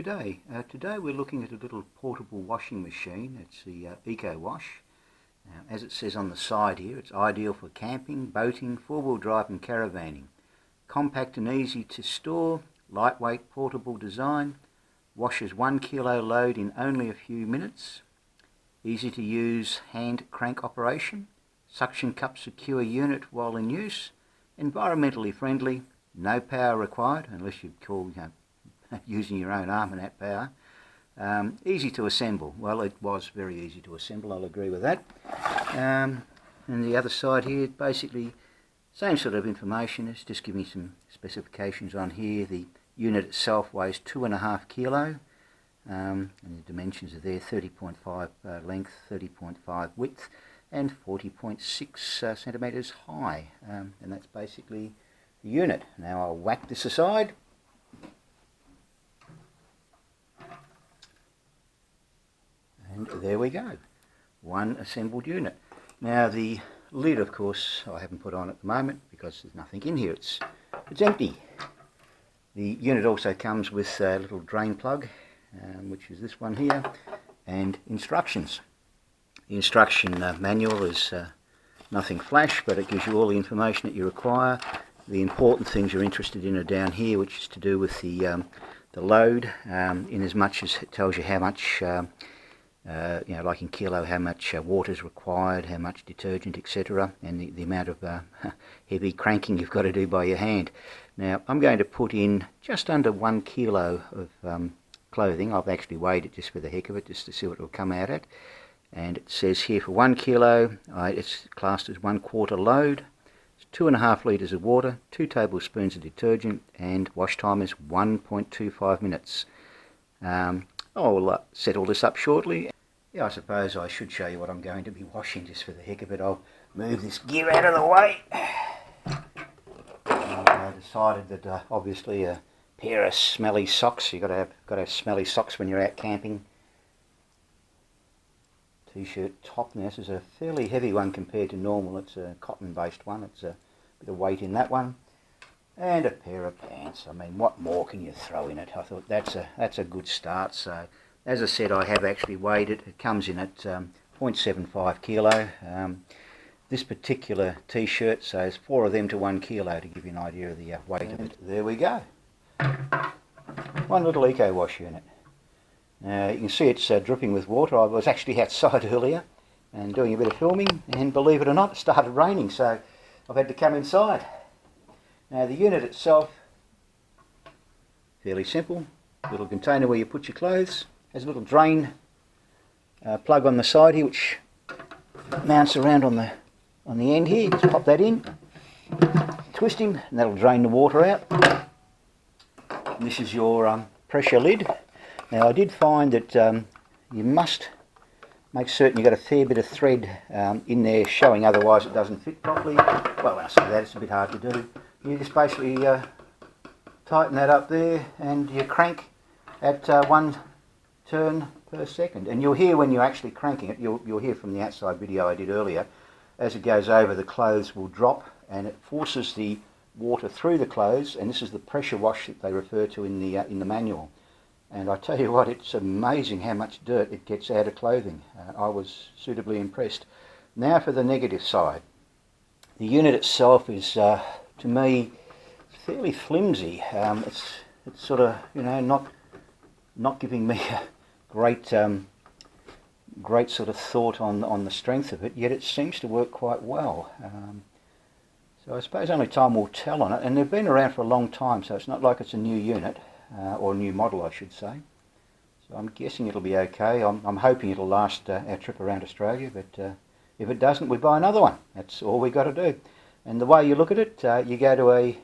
good day. Today we're looking at a little portable washing machine. It's the Eco Wash. Now, as it says on the side here, it's ideal for camping, boating, four-wheel drive and caravanning. Compact and easy to store, lightweight portable design, washes 1 kilo load in only a few minutes, easy to use hand crank operation, suction cup secure unit while in use, environmentally friendly, no power required unless you call using your own arm and that power. Easy to assemble. Well, it was very easy to assemble, I'll agree with that. And the other side here, basically same sort of information. It's just giving me some specifications on here. The unit itself weighs 2.5 kilo, and the dimensions are there: 30.5 length, 30.5 width and 40.6 centimetres high, and that's basically the unit. Now I'll whack this aside. And there we go, one assembled unit. Now the lid, of course, I haven't put on at the moment because there's nothing in here. It's empty. The unit also comes with a little drain plug, which is this one here, and instructions. The instruction manual is nothing flash, but it gives you all the information that you require. The important things you're interested in are down here, which is to do with the load, in as much as it tells you how much like in kilo, how much water is required, how much detergent, etc., and the amount of heavy cranking you've got to do by your hand. Now I'm going to put in just under 1 kilo of clothing. I've actually weighed it just for the heck of it, just to see what it will come out at. And it says here for 1 kilo, it's classed as 1/4 load. It's 2.5 litres of water, 2 tablespoons of detergent, and wash time is 1.25 minutes. I'll set all this up shortly. Yeah, I suppose I should show you what I'm going to be washing just for the heck of it. I'll move this gear out of the way. And I decided that obviously a pair of smelly socks. You've got to have smelly socks when you're out camping. T-shirt top. Now this is a fairly heavy one compared to normal. It's a cotton-based one. It's a bit of weight in that one. And a pair of pants. I mean, what more can you throw in it? I thought that's a good start. So, as I said, I have actually weighed it. It comes in at 0.75 kilo. This particular t-shirt says 4 of them to 1 kilo, to give you an idea of the weight of it. There we go. One little Eco Wash unit. Now you can see it's dripping with water. I was actually outside earlier and doing a bit of filming, and believe it or not, it started raining, so I've had to come inside. Now the unit itself, fairly simple. Little container where you put your clothes. Has a little drain plug on the side here, which mounts around on the end here. Just pop that in, twist him, and that'll drain the water out. And this is your pressure lid. Now I did find that you must make certain you've got a fair bit of thread in there showing, otherwise it doesn't fit properly. Well, when I say that, it's a bit hard to do. You just basically tighten that up there, and you crank at 1 turn per second. And you'll hear when you're actually cranking it, you'll hear from the outside video I did earlier, as it goes over, the clothes will drop, and it forces the water through the clothes, and this is the pressure wash that they refer to in the manual. And I tell you what, it's amazing how much dirt it gets out of clothing. I was suitably impressed. Now for the negative side. The unit itself is, to me, fairly flimsy. It's sort of, not giving me a great sort of thought on the strength of it, yet it seems to work quite well. So I suppose only time will tell on it, and they've been around for a long time, so it's not like it's a new unit. Or a new model, I should say. So I'm guessing it'll be okay. I'm hoping it'll last our trip around Australia, but if it doesn't, we buy another one. That's all we've got to do. And the way you look at it, you go to a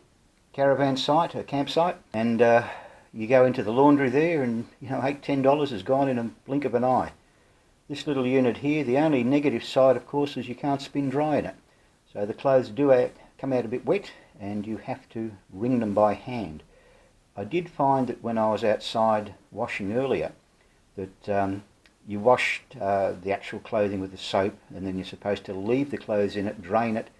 caravan site, a campsite, and you go into the laundry there, and $8–10 is gone in a blink of an eye. This little unit here, the only negative side, of course, is you can't spin dry in it. So the clothes do come out a bit wet, and you have to wring them by hand. I did find that when I was outside washing earlier, that you washed the actual clothing with the soap, and then you're supposed to leave the clothes in it, drain it,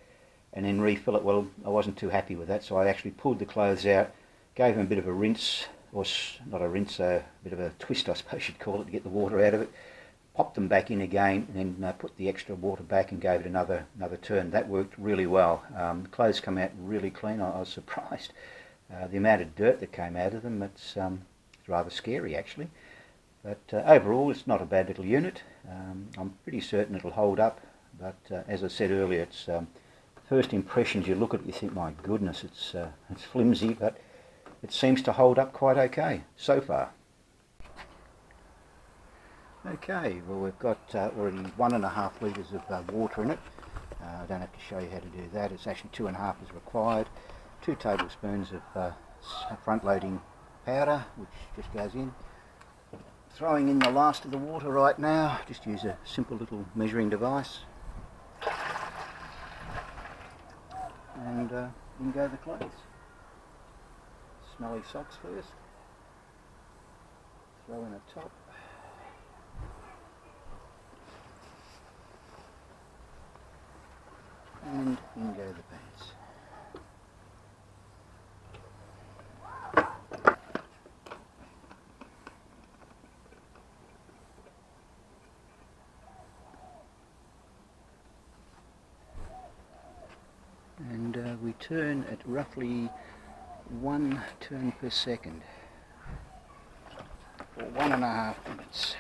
and then refill it. Well, I wasn't too happy with that, so I actually pulled the clothes out, gave them a bit of a rinse, or not a rinse, a bit of a twist I suppose you'd call it, to get the water out of it. Popped them back in again, and then put the extra water back and gave it another turn. That worked really well. The clothes come out really clean. I was surprised the amount of dirt that came out of them. It's rather scary actually, but overall it's not a bad little unit. I'm pretty certain it'll hold up, but as I said earlier, it's first impressions, you look at it, you think, my goodness, it's flimsy, but it seems to hold up quite okay so far. Okay, well, we've got already 1.5 litres of water in it. I don't have to show you how to do that. It's actually 2.5 is required. 2 tablespoons of front-loading powder, which just goes in. Throwing in the last of the water right now. Just use a simple little measuring device. And in go the clothes. Smelly socks first. Throw in a top. And in go the pants. And we turn at roughly 1 turn per second for 1.5 minutes.